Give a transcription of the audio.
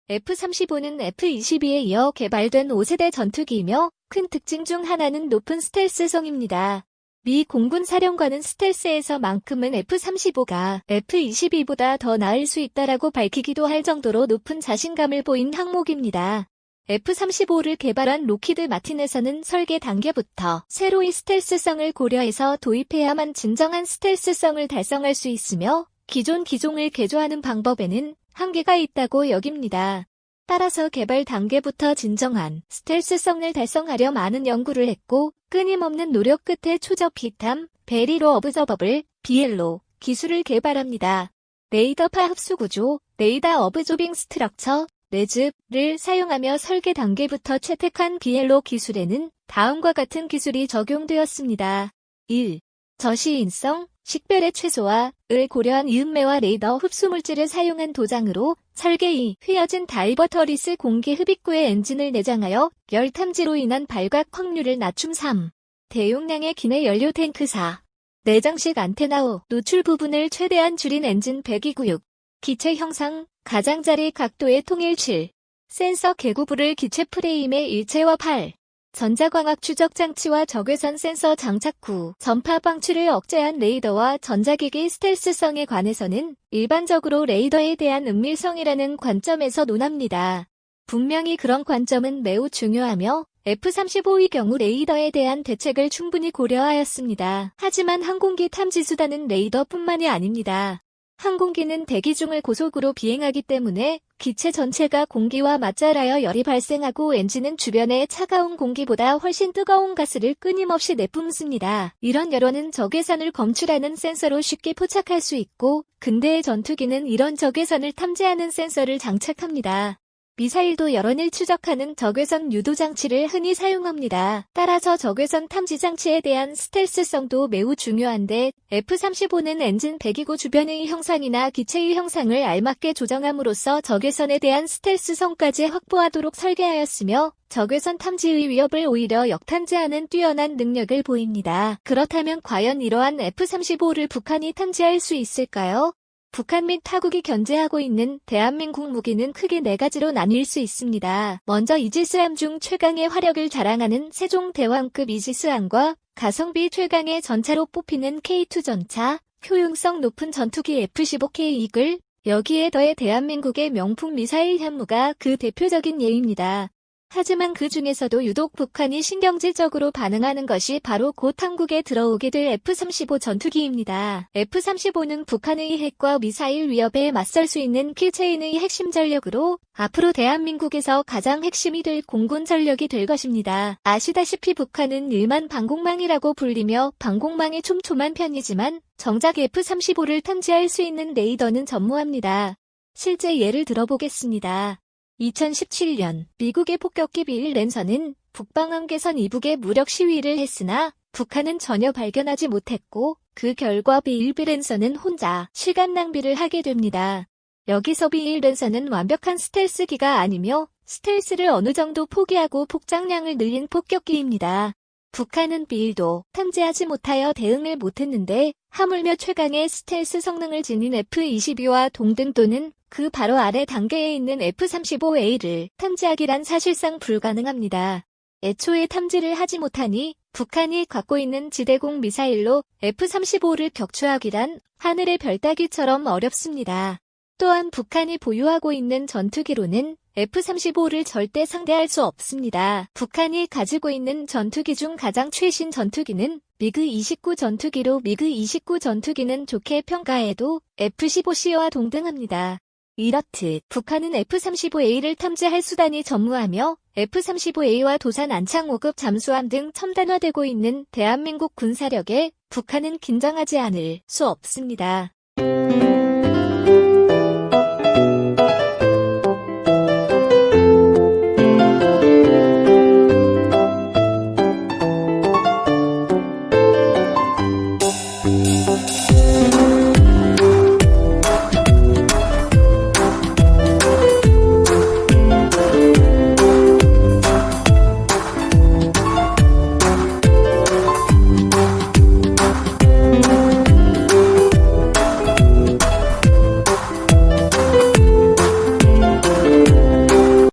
F-35는 F-22에 이어 개발된 5세대 전투기이며 큰 특징 중 하나는 높은 스텔스성입니다. 미 공군 사령관은 스텔스에서만큼은 F-35가 F-22보다 더 나을 수 있다라고 밝히기도 할 정도로 높은 자신감을 보인 항목입니다. F-35를 개발한 록히드 마틴에서는 설계 단계부터 새로이 스텔스성을 고려해서 도입해야만 진정한 스텔스성을 달성할 수 있으며 기존 기종을 개조하는 방법에는 한계가 있다고 여깁니다. 따라서 개발 단계부터 진정한 스텔스성을 달성하려 많은 연구를 했고 끊임없는 노력 끝에 초적 비탐, 베리로 어브저버블, BLO 기술을 개발합니다. 레이더파 흡수구조, 레이더 어브조빙 스트럭처, 레즈를 사용하며 설계 단계부터 채택한 BLO 기술에는 다음과 같은 기술이 적용되었습니다. 1. 저시인성, 식별의 최소화를 고려한 이음매와 레이더 흡수물질을 사용한 도장으로 설계 2. 휘어진 다이버터리스 공기 흡입구에 엔진을 내장하여 열 탐지로 인한 발각 확률을 낮춤 3. 대용량의 기내 연료 탱크 4. 내장식 안테나 5. 노출 부분을 최대한 줄인 엔진 배기구역. 기체 형상, 가장자리 각도의 통일 7. 센서 개구부를 기체 프레임의 일체화 8. 전자광학 추적 장치와 적외선 센서 장착 후 전파 방출을 억제한 레이더와 전자기기 스텔스성에 관해서는 일반적으로 레이더에 대한 은밀성이라는 관점에서 논합니다. 분명히 그런 관점은 매우 중요하며 F-35의 경우 레이더에 대한 대책을 충분히 고려하였습니다. 하지만 항공기 탐지수단은 레이더뿐만이 아닙니다. 항공기는 대기 중을 고속으로 비행하기 때문에 기체 전체가 공기와 맞자라여 열이 발생하고 엔진은 주변의 차가운 공기보다 훨씬 뜨거운 가스를 끊임없이 내뿜습니다. 이런 열원은 적외선을 검출하는 센서로 쉽게 포착할 수 있고 근대의 전투기는 이런 적외선을 탐지하는 센서를 장착합니다. 미사일도 열원을 추적하는 적외선 유도 장치를 흔히 사용합니다. 따라서 적외선 탐지 장치에 대한 스텔스성도 매우 중요한데 F-35는 엔진 배기구 주변의 형상이나 기체의 형상을 알맞게 조정함으로써 적외선에 대한 스텔스성까지 확보하도록 설계하였으며 적외선 탐지의 위협을 오히려 역탐지하는 뛰어난 능력을 보입니다. 그렇다면 과연 이러한 F-35를 북한이 탐지할 수 있을까요? 북한 및 타국이 견제하고 있는 대한민국 무기는 크게 4가지로 나뉠 수 있습니다. 먼저 이지스함 중 최강의 화력을 자랑하는 세종대왕급 이지스함과 가성비 최강의 전차로 뽑히는 K2 전차, 효용성 높은 전투기 F-15K 이글, 여기에 더해 대한민국의 명품 미사일 현무가 그 대표적인 예입니다. 하지만 그 중에서도 유독 북한이 신경질적으로 반응하는 것이 바로 곧 한국에 들어오게 될 F-35 전투기입니다. F-35는 북한의 핵과 미사일 위협에 맞설 수 있는 킬체인의 핵심 전력으로 앞으로 대한민국에서 가장 핵심이 될 공군 전력이 될 것입니다. 아시다시피 북한은 일만 방공망이라고 불리며 방공망이 촘촘한 편이지만 정작 F-35를 탐지할 수 있는 레이더는 전무합니다. 실제 예를 들어보겠습니다. 2017년 미국의 폭격기 비일 랜선은 북방한계선 이북에 무력 시위를 했으나 북한은 전혀 발견하지 못했고 그 결과 비일 랜선은 혼자 시간 낭비를 하게 됩니다. 여기서 비일 랜선은 완벽한 스텔스기가 아니며 스텔스를 어느 정도 포기하고 폭장량을 늘린 폭격기입니다. 북한은 비일도 탐지하지 못하여 대응을 못했는데 하물며 최강의 스텔스 성능을 지닌 F-22와 동등 또는 그 바로 아래 단계에 있는 F-35A를 탐지하기란 사실상 불가능합니다. 애초에 탐지를 하지 못하니 북한이 갖고 있는 지대공 미사일로 F-35를 격추하기란 하늘의 별 따기처럼 어렵습니다. 또한 북한이 보유하고 있는 전투기로는 F-35를 절대 상대할 수 없습니다. 북한이 가지고 있는 전투기 중 가장 최신 전투기는 미그-29 전투기로 미그-29 전투기는 좋게 평가해도 F-15C와 동등합니다. 이렇듯 북한은 F-35A를 탐지할 수단이 전무하며 F-35A와 도산 안창 5급 잠수함 등 첨단화되고 있는 대한민국 군사력에 북한은 긴장하지 않을 수 없습니다.